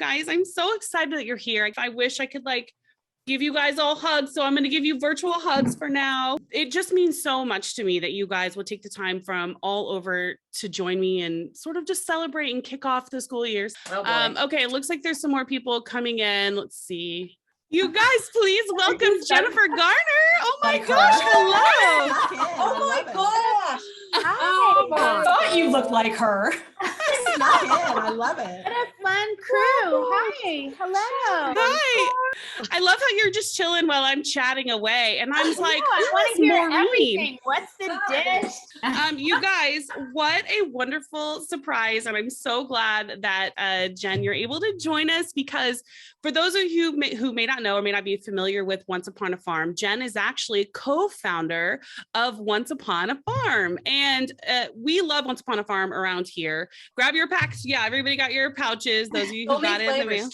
guys. I'm so excited that you're here. I wish I could give you guys all hugs. So I'm going to give you virtual hugs for now. It just means so much to me that you guys will take the time from all over to join me and sort of just celebrate and kick off the school years. Okay, it looks like there's some more people coming in. Let's see. You guys, please welcome Jennifer Garner. Oh my gosh, hello. Oh my gosh. Hi. I thought you looked like her. I love it. What a fun crew. Hi. Hello. Hi. I love how you're just chilling while I'm chatting away. And I was like, I want to hear Maureen? everything. What's the dish? You guys, what a wonderful surprise. And I'm so glad that Jen, you're able to join us, because for those of you who may not know or may not be familiar with Once Upon a Farm, Jen is actually co-founder of Once Upon a Farm. And we love Once Upon a Farm around here. Grab your packs. Yeah, everybody got your pouches. Those of you who got it in the mail.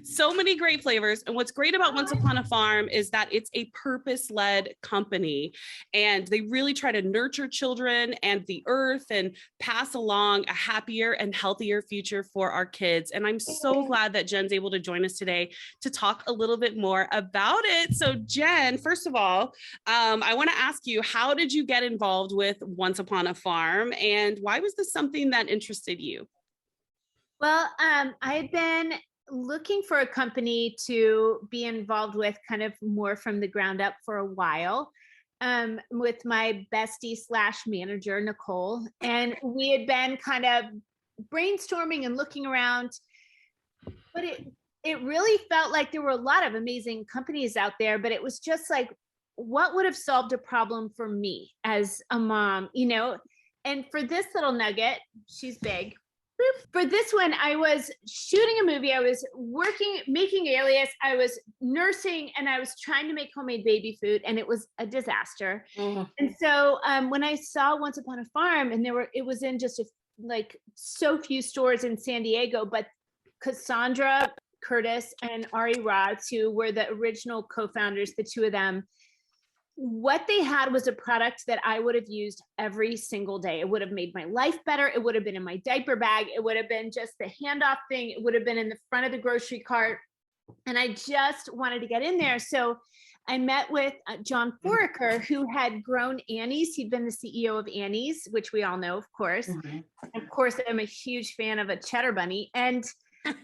So many great flavors. And what's great about Once Upon a Farm is that it's a purpose-led company. And they really try to nurture children and the earth and pass along a happier and healthier future for our kids. And I'm so glad that Jen's able to join us today to talk a little bit more about it. So Jen, first of all, I want to ask you, how did you get involved with Once Upon a Farm, and why was this something that interested you? Well, I had been looking for a company to be involved with kind of more from the ground up for a while, with my bestie / manager, Nicole. And we had been kind of brainstorming and looking around, but it really felt like there were a lot of amazing companies out there, but it was just like, what would have solved a problem for me as a mom, you know? And for this little nugget, she's big. For this one, I was shooting a movie. I was making Alias. I was nursing, and I was trying to make homemade baby food, and it was a disaster. And so when I saw Once Upon a Farm, and it was in just so few stores in San Diego, but Cassandra Curtis and Ari Rods, who were the original co-founders, the two of them, what they had was a product that I would have used every single day. It would have made my life better. It would have been in my diaper bag. It would have been just the handoff thing. It would have been in the front of the grocery cart. And I just wanted to get in there. So I met with John Foraker, who had grown Annie's. He'd been the CEO of Annie's, which we all know, of course. Of course, I'm a huge fan of a cheddar bunny. And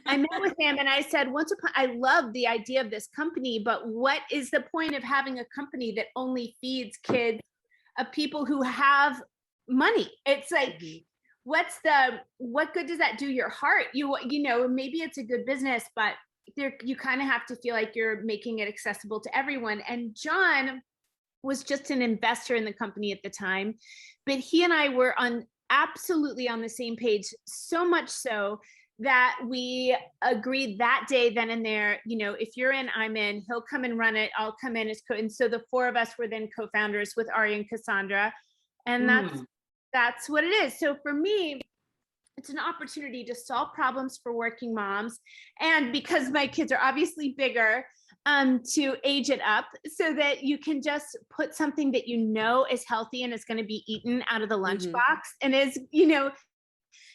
I met with him and I said, I love the idea of this company, but what is the point of having a company that only feeds kids of people who have money? It's like, what good does that do your heart? You know, maybe it's a good business, but you kind of have to feel like you're making it accessible to everyone. And John was just an investor in the company at the time, but he and I were absolutely on the same page, so much so that we agreed that day, then and there, you know, if you're in, I'm in, he'll come and run it, I'll come in as and so the four of us were then co-founders with Ari and Cassandra. And that's what it is. So for me, it's an opportunity to solve problems for working moms. And because my kids are obviously bigger, to age it up so that you can just put something that you know is healthy and is going to be eaten out of the lunchbox and is, you know,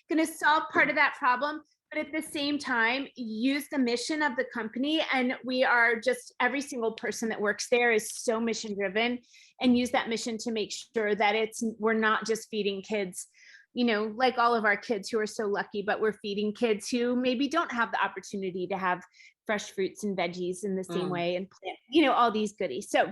going to solve part of that problem, but at the same time, use the mission of the company. And we are just, every single person that works there is so mission driven, and use that mission to make sure that we're not just feeding kids, you know, like all of our kids who are so lucky, but we're feeding kids who maybe don't have the opportunity to have fresh fruits and veggies in the same way, and plant, you know, all these goodies. So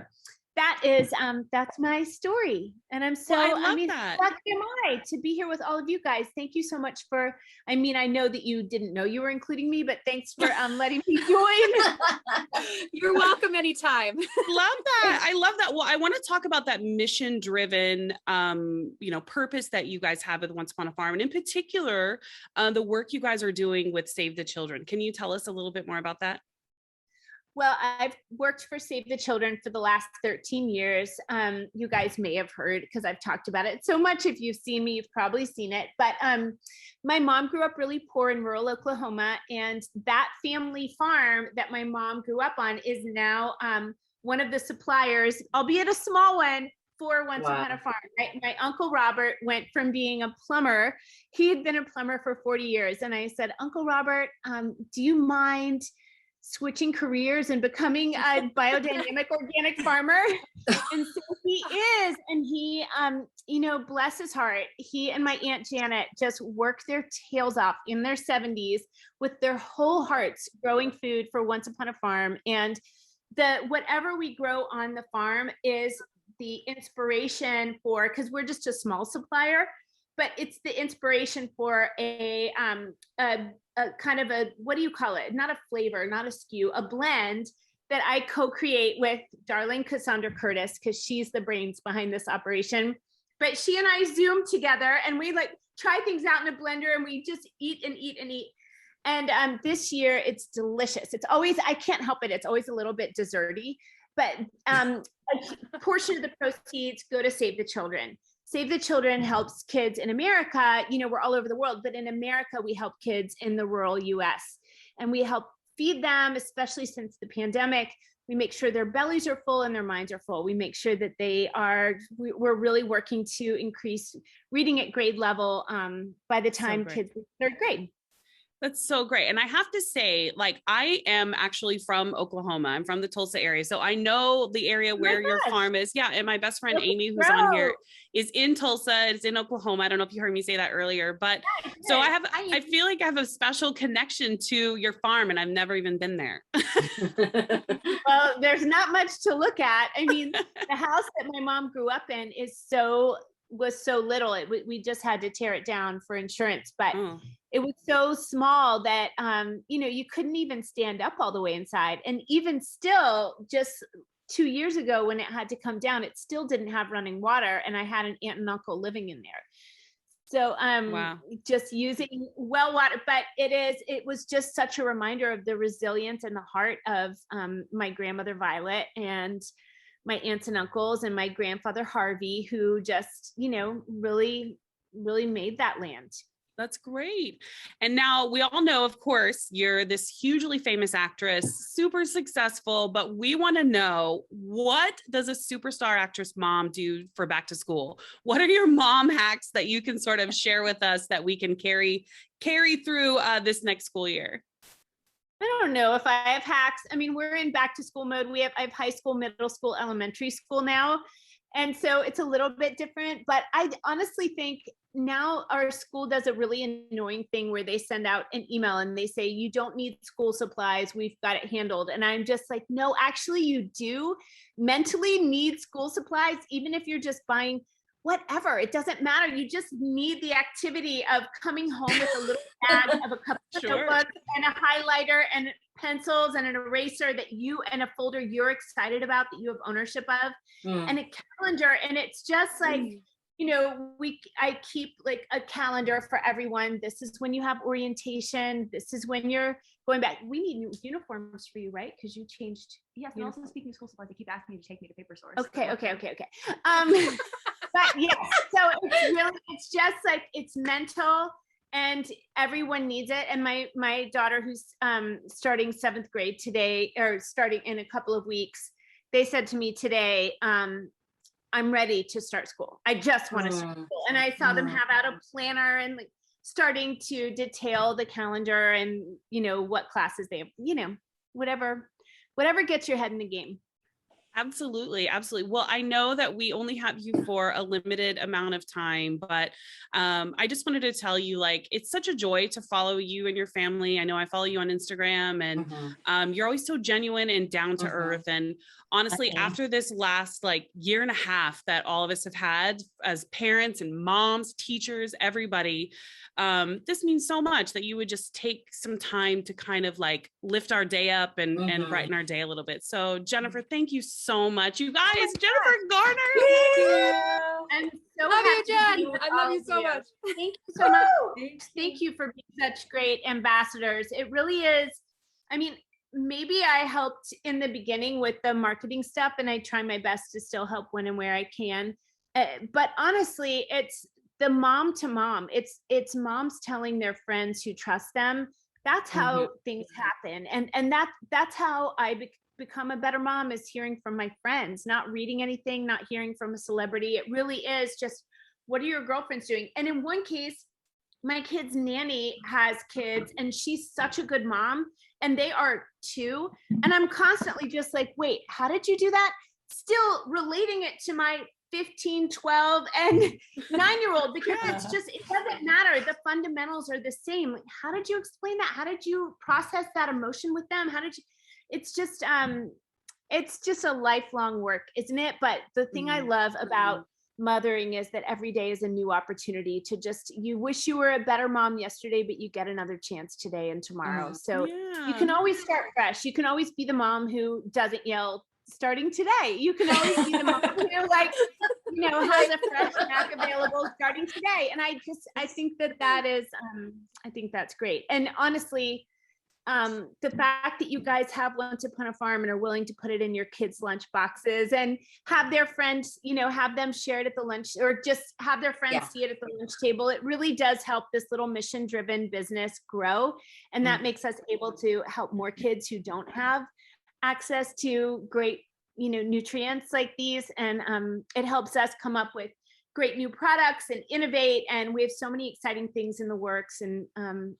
that is, that's my story. And I'm so, lucky am I to be here with all of you guys. Thank you so much for, I know that you didn't know you were including me, but thanks for letting me join. You're welcome anytime. Love that. I love that. Well, I want to talk about that mission driven, you know, purpose that you guys have with Once Upon a Farm. And in particular, the work you guys are doing with Save the Children. Can you tell us a little bit more about that? Well, I've worked for Save the Children for the last 13 years. You guys may have heard, because I've talked about it so much. If you've seen me, you've probably seen it. But my mom grew up really poor in rural Oklahoma. And that family farm that my mom grew up on is now one of the suppliers, albeit a small one, for Once Upon a Farm, right? My Uncle Robert went from being a plumber. He had been a plumber for 40 years. And I said, Uncle Robert, do you mind switching careers and becoming a biodynamic organic farmer? And so he is. And he, bless his heart, he and my Aunt Janet just worked their tails off in their 70s with their whole hearts growing food for Once Upon a Farm. And whatever we grow on the farm is the inspiration for, because we're just a small supplier, but it's the inspiration for a kind of a, what do you call it? Not a flavor, not a SKU, a blend that I co-create with darling Cassandra Curtis, because she's the brains behind this operation. But she and I Zoom together and we like try things out in a blender and we just eat and eat and eat. And this year it's delicious. It's always, I can't help it. It's always a little bit desserty, but a portion of the proceeds go to Save the Children. Save the Children helps kids in America. We're all over the world, but in America, we help kids in the rural US and we help feed them, especially since the pandemic. We make sure their bellies are full and their minds are full. We make sure that we're really working to increase reading at grade level by the time kids reach third grade. That's so great. And I have to say, like, I am actually from Oklahoma. I'm from the Tulsa area. So I know the area where your farm is. Yeah. And my best friend, Amy, who's on here, is in Tulsa. It's in Oklahoma. I don't know if you heard me say that earlier, but so I feel like I have a special connection to your farm and I've never even been there. Well, there's not much to look at. I mean, the house that my mom grew up in was so little. We just had to tear it down for insurance, but it was so small that, you couldn't even stand up all the way inside. And even still, just 2 years ago when it had to come down, it still didn't have running water. And I had an aunt and uncle living in there. So just using well water, but it was just such a reminder of the resilience and the heart of my grandmother Violet and my aunts and uncles and my grandfather Harvey, who just, really, really made that land. That's great. And now we all know, of course, you're this hugely famous actress, super successful, but we want to know, what does a superstar actress mom do for back to school? What are your mom hacks that you can sort of share with us that we can carry through this next school year? I don't know if I have hacks. I mean, we're in back to school mode. I have high school, middle school, elementary school now. And so it's a little bit different, but I honestly think now our school does a really annoying thing where they send out an email and they say, you don't need school supplies, we've got it handled. And I'm just like, no, actually you do mentally need school supplies, even if you're just buying whatever, it doesn't matter. You just need the activity of coming home with a little bag of a couple of notebooks and a highlighter and pencils and an eraser that you and a folder you're excited about, that you have ownership of, and a calendar. And it's just like, I keep like a calendar for everyone. This is when you have orientation. This is when you're going back. We need new uniforms for you, right? Because you changed. Yes, and also speaking of school supplies, they keep asking me to take me to paper stores. Okay. But yes, so it's just like, it's mental and everyone needs it. And my daughter, who's starting 7th grade today, or starting in a couple of weeks, they said to me today, I'm ready to start school. I just want to start school. And I saw them have out a planner and like starting to detail the calendar and, what classes they have, whatever gets your head in the game. Absolutely. Absolutely. Well, I know that we only have you for a limited amount of time, but I just wanted to tell you, like, it's such a joy to follow you and your family. I know I follow you on Instagram, and you're always so genuine and down to earth. And honestly, after this last like year and a half that all of us have had as parents and moms, teachers, everybody, this means so much that you would just take some time to kind of like lift our day up and brighten our day a little bit. So Jennifer, thank you so much. You guys, Jennifer Garner. And so love you, Jen. I love you so much. Thank you so much. Thank you for being such great ambassadors. It really is. I mean, maybe I helped in the beginning with the marketing stuff, and I try my best to still help when and where I can. But honestly, it's the mom to mom. It's moms telling their friends who trust them. That's how things happen. And that's how I become a better mom is hearing from my friends, not reading anything, not hearing from a celebrity. It really is just, what are your girlfriends doing? And in one case, my kid's nanny has kids and she's such a good mom and they are too. And I'm constantly just like, wait, how did you do that? Still relating it to my 15, 12, and 9-year-old, because it's just, it doesn't matter. The fundamentals are the same. Like, how did you explain that? How did you process that emotion with them? How did you, it's just a lifelong work, isn't it? But the thing I love about mothering is that every day is a new opportunity to just, you wish you were a better mom yesterday, but you get another chance today and tomorrow. So you can always start fresh. You can always be the mom who doesn't yell starting today. You can always be the mom who has a fresh snack available starting today. And I think that is, I think that's great. And honestly, the fact that you guys have Once Upon a Farm and are willing to put it in your kids' lunch boxes and have their friends, have them share it at the lunch, or just have their friends see it at the lunch table, it really does help this little mission-driven business grow. And that makes us able to help more kids who don't have access to great, nutrients like these. And it helps us come up with great new products and innovate. And we have so many exciting things in the works. And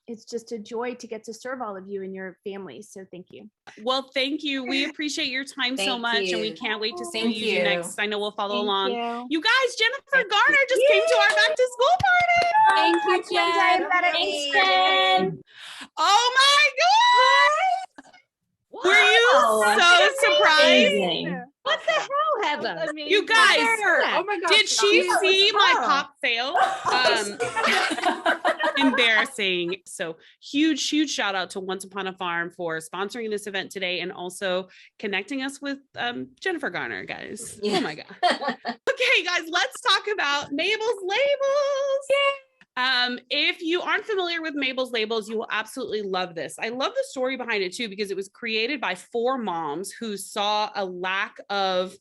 it's just a joy to get to serve all of you and your families. So thank you. Well, thank you. We appreciate your time so much. And we can't wait to see you next. I know we'll follow along. You guys, Jennifer Garner just came to our back to school party. Thank you, Jen. Thanks, Jen. Oh my God. Were you so surprised? What the hell, Heather? You guys, Oh my gosh. did she see my pop fail? Embarrassing. So huge shout out to Once Upon a Farm for sponsoring this event today and also connecting us with Jennifer Garner, guys. Oh my God. Okay, guys, let's talk about Mabel's Labels. If you aren't familiar with Mabel's Labels, you will absolutely love this. I love the story behind it too, because it was created by 4 moms who saw a lack of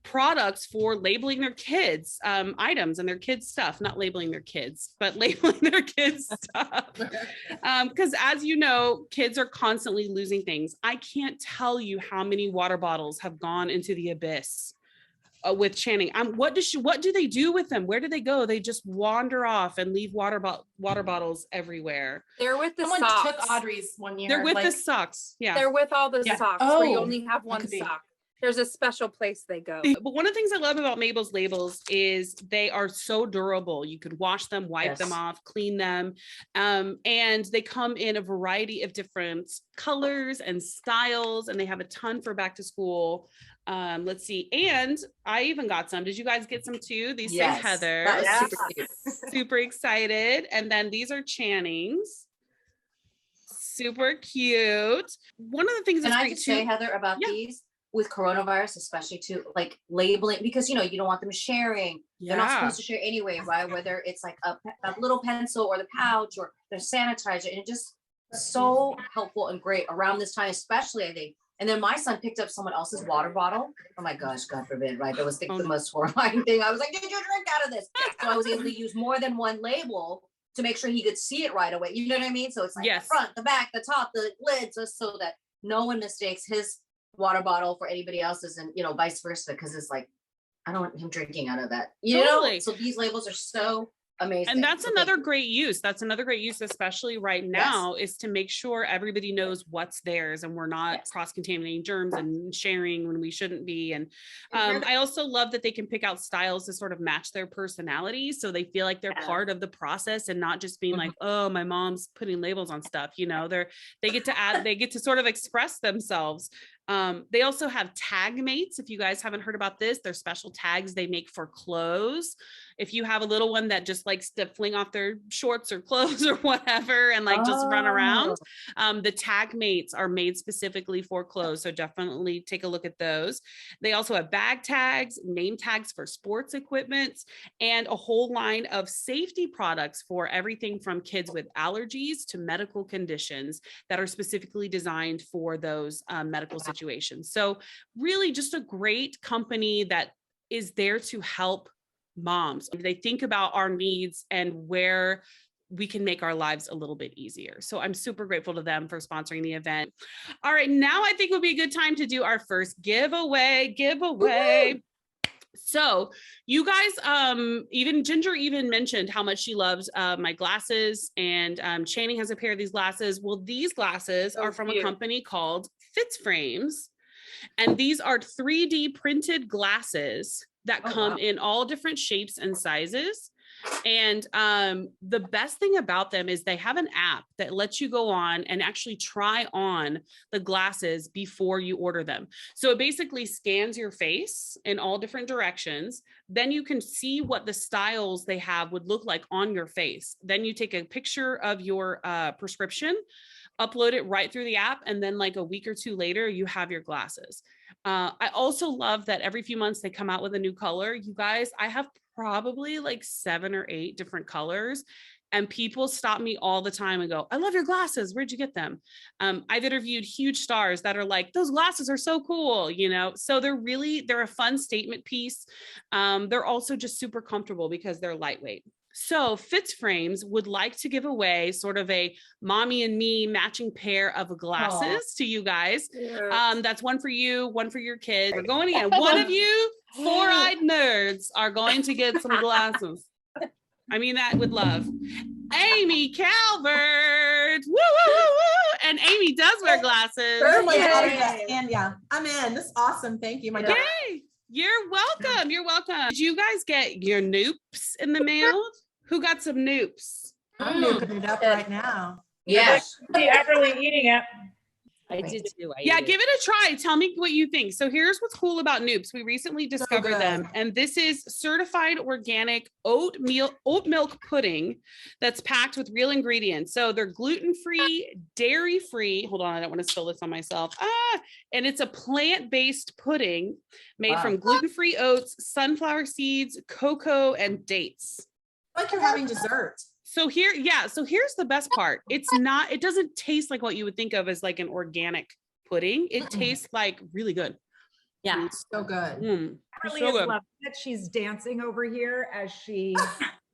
products for labeling their kids items and their kids stuff, not labeling their kids, but labeling their kids stuff. Because as you know, kids are constantly losing things. I can't tell you how many water bottles have gone into the abyss with Channing. What do they do with them? Where do they go? They just wander off and leave water bottles everywhere. They're with the Someone socks. took Audrey's one year. They're with the socks. Yeah. They're with all the socks where you Oh, only have one could be. sock. There's a special place they go. But one of the things I love about Mabel's Labels is they are so durable. You could wash them, wipe them off, clean them. And they come in a variety of different colors and styles, and they have a ton for back to school. Let's see. And I even got some. Did you guys get some too? These say Heather. That was super cute. Super excited. And then these are Channing's. Super cute. One of the things Can that's I great just too. say, Heather, about these with coronavirus, especially too, like labeling, because you don't want them sharing. They're not supposed to share anyway, right? Whether it's like a little pencil or the pouch or their sanitizer, and it just so helpful and great around this time, especially I think. And then my son picked up someone else's water bottle. Oh my gosh, God forbid, right? That was the most horrifying thing. I was like, did you drink out of this? So I was able to use more than one label to make sure he could see it right away. You know what I mean? So it's like the front, the back, the top, the lid, just so that no one mistakes his water bottle for anybody else's, and vice versa, because it's like, I don't want him drinking out of that. You know? So these labels are so amazing. And that's another great use. That's another great use, especially right now, is to make sure everybody knows what's theirs and we're not cross-contaminating germs and sharing when we shouldn't be. And I also love that they can pick out styles to sort of match their personality, so they feel like they're part of the process and not just being like, oh, my mom's putting labels on stuff. They get to add, they get to sort of express themselves. They also have tag mates. If you guys haven't heard about this, they're special tags they make for clothes. If you have a little one that just likes to fling off their shorts or clothes or whatever and just run around, the tag mates are made specifically for clothes. So definitely take a look at those. They also have bag tags, name tags for sports equipment, and a whole line of safety products for everything from kids with allergies to medical conditions that are specifically designed for those medical situations. So really just a great company that is there to help moms. They think about our needs and where we can make our lives a little bit easier. So I'm super grateful to them for sponsoring the event. All right, now I think would be a good time to do our first giveaway. Woo-hoo! So you guys, even Ginger mentioned how much she loves my glasses, and Channing has a pair of these glasses. Well, these glasses are from a company called Fitz Frames, and these are 3D printed glasses that come in all different shapes and sizes. And the best thing about them is they have an app that lets you go on and actually try on the glasses before you order them. So it basically scans your face in all different directions. Then you can see what the styles they have would look like on your face. Then you take a picture of your prescription, upload it right through the app, and then like a week or two later, you have your glasses. I also love that every few months they come out with a new color. You guys, I have probably like 7 or 8 different colors, and people stop me all the time and go, I love your glasses. Where'd you get them? I've interviewed huge stars that are like, those glasses are so cool, you know? So they're a fun statement piece. They're also just super comfortable because they're lightweight. So Fitz Frames would like to give away sort of a mommy and me matching pair of glasses to you guys. That's one for you, one for your kids. We're going again. One of you 4-eyed nerds are going to get some glasses. I mean that with love. Amy Calvert. Woo, woo, woo, woo. And Amy does wear glasses. Oh my God. And yeah, I'm in. This is awesome. Thank you. My God. Yay. You're welcome. You're welcome. Did you guys get your Noops in the mail? Who got some Noops? I'm nooping it up right now. Yes. Everly eating it. I did too. Yeah, give it a try. Tell me what you think. So here's what's cool about Noops. We recently discovered them, and this is certified organic oat milk pudding that's packed with real ingredients. So they're gluten-free, dairy-free. Hold on, I don't want to spill this on myself. And it's a plant-based pudding made from gluten-free oats, sunflower seeds, cocoa, and dates. Like you're having dessert. So here's the best part. It doesn't taste like what you would think of as like an organic pudding. It tastes like really good. Yeah. It's so good. Really is lovely that she's dancing over here as she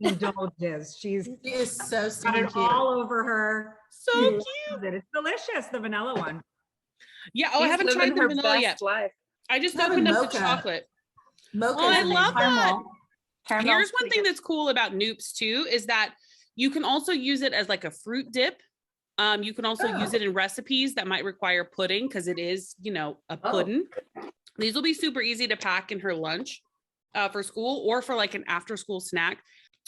indulges. She is so got it all over her. So cute. It's delicious, the vanilla one. Yeah. Oh, I haven't tried the vanilla yet. I just opened up the chocolate. Mocha. Oh, I love that. Caramel. Here's one thing that's cool about Noops too, is that you can also use it as like a fruit dip. You can also use it in recipes that might require pudding, because it is, a pudding. These will be super easy to pack in her lunch for school, or for like an after school snack.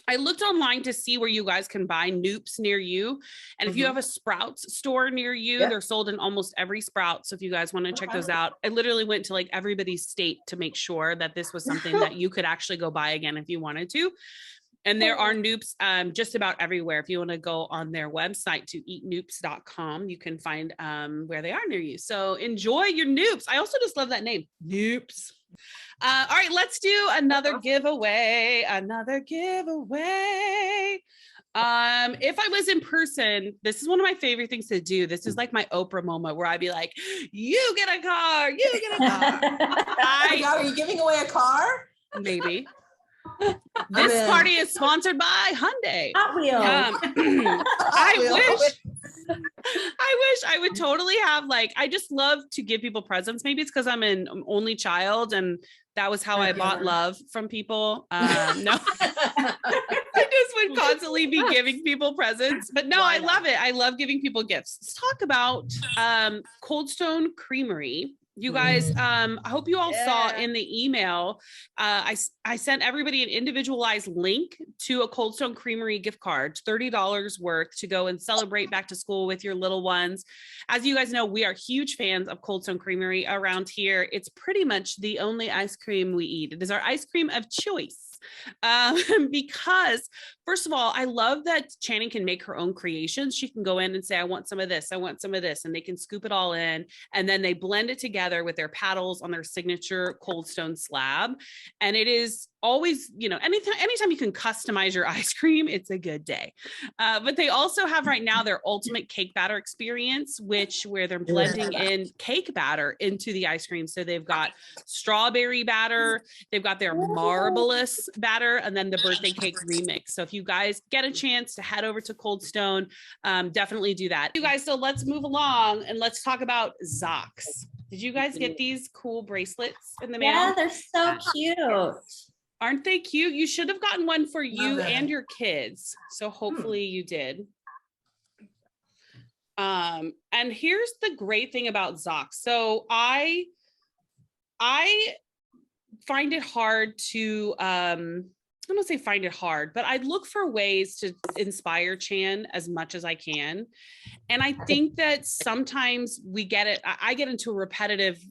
I looked online to see where you guys can buy Noops near you. And if you have a Sprouts store near you, they're sold in almost every Sprouts. So if you guys want to check those out, I literally went to like everybody's state to make sure that this was something that you could actually go buy again if you wanted to. And there are Noops just about everywhere. If you want to go on their website to eatnoops.com, you can find where they are near you. So enjoy your Noops. I also just love that name, Noops. All right, let's do another giveaway. If I was in person, this is one of my favorite things to do. This is like my Oprah moment where I'd be like, you get a car, you get a car. Are you giving away a car? Maybe. This party is sponsored by Hyundai. Hot Wheels. I wish I would totally have, like, I just love to give people presents. Maybe it's because I'm an only child and that was how I bought love from people. No, I just would constantly be giving people presents, but no, I love it. I love giving people gifts. Let's talk about Cold Stone Creamery. You guys, I hope you all saw in the email, I sent everybody an individualized link to a Cold Stone Creamery gift card, $30 worth, to go and celebrate back to school with your little ones. As you guys know, we are huge fans of Cold Stone Creamery around here. It's pretty much the only ice cream we eat. It is our ice cream of choice. Because first of all, I love that Channing can make her own creations. She can go in and say, I want some of this, I want some of this, and they can scoop it all in, and then they blend it together with their paddles on their signature Cold Stone slab. And it is always, anytime you can customize your ice cream, it's a good day. But they also have right now their ultimate cake batter experience, where they're blending in cake batter into the ice cream. So they've got strawberry batter, they've got their marvelous batter, and then the birthday cake remix. So if you guys get a chance to head over to Cold Stone, definitely do that. You guys, so let's move along and let's talk about Zox. Did you guys get these cool bracelets in the mail? Yeah, they're so cute. Aren't they cute? You should have gotten one for you and your kids. So hopefully you did. And here's the great thing about Zox. So I find it hard to, I don't say find it hard, but I look for ways to inspire Chan as much as I can. And I think that sometimes we get it. I get into a repetitive,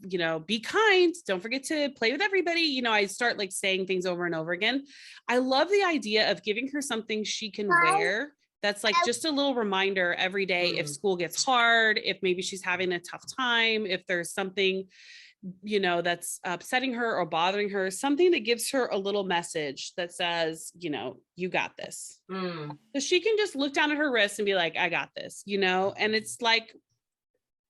be kind, don't forget to play with everybody. I start like saying things over and over again. I love the idea of giving her something she can wear. That's like just a little reminder every day if school gets hard, if maybe she's having a tough time, if there's something that's upsetting her or bothering her, something that gives her a little message that says, you got this. So she can just look down at her wrist and be like, I got this, and it's like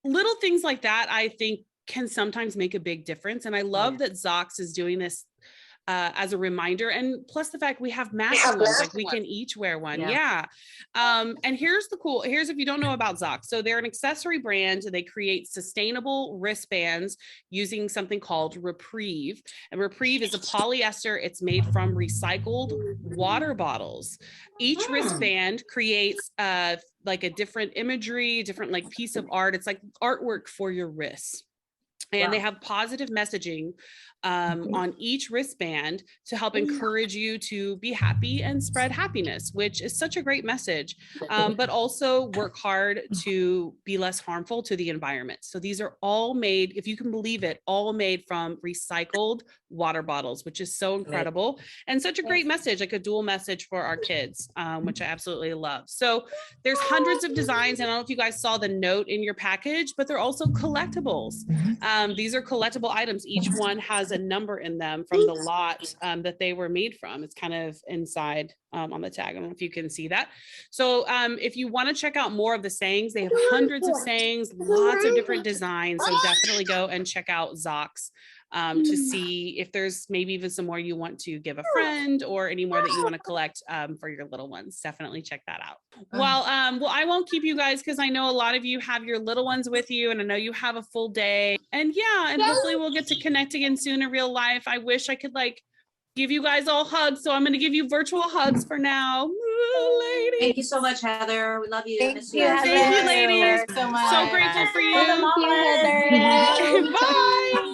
little things like that, I think can sometimes make a big difference. And I love that Zox is doing this as a reminder. And plus the fact we have matching ones, like we can each wear one. Yeah. And here's if you don't know about Zox. So they're an accessory brand. They create sustainable wristbands using something called Reprieve. And Reprieve is a polyester. It's made from recycled water bottles. Each wristband creates like a different imagery, different like piece of art. It's like artwork for your wrists. And they have positive messaging on each wristband to help encourage you to be happy and spread happiness, which is such a great message, but also work hard to be less harmful to the environment. So these are all made, if you can believe it, all made from recycled water bottles, which is so incredible and such a great message, like a dual message for our kids, which I absolutely love. So there's hundreds of designs. And I don't know if you guys saw the note in your package, but they're also collectibles. These are collectible items. Each one has a number in them from the lot that they were made from. It's kind of inside on the tag. I don't know if you can see that. So if you want to check out more of the sayings, they have hundreds of sayings, lots of different designs. So definitely go and check out Zox to see if there's maybe even some more you want to give a friend or any more that you want to collect for your little ones. Definitely check that out. Well, I won't keep you guys because I know a lot of you have your little ones with you and I know you have a full day. And and hopefully we'll get to connect again soon in real life. I wish I could give you guys all hugs. So I'm going to give you virtual hugs for now. Ladies. Thank you so much, Heather. We love you. Thank Miss you, you. Thank you, ladies. so much. So grateful for you. Heather. Bye.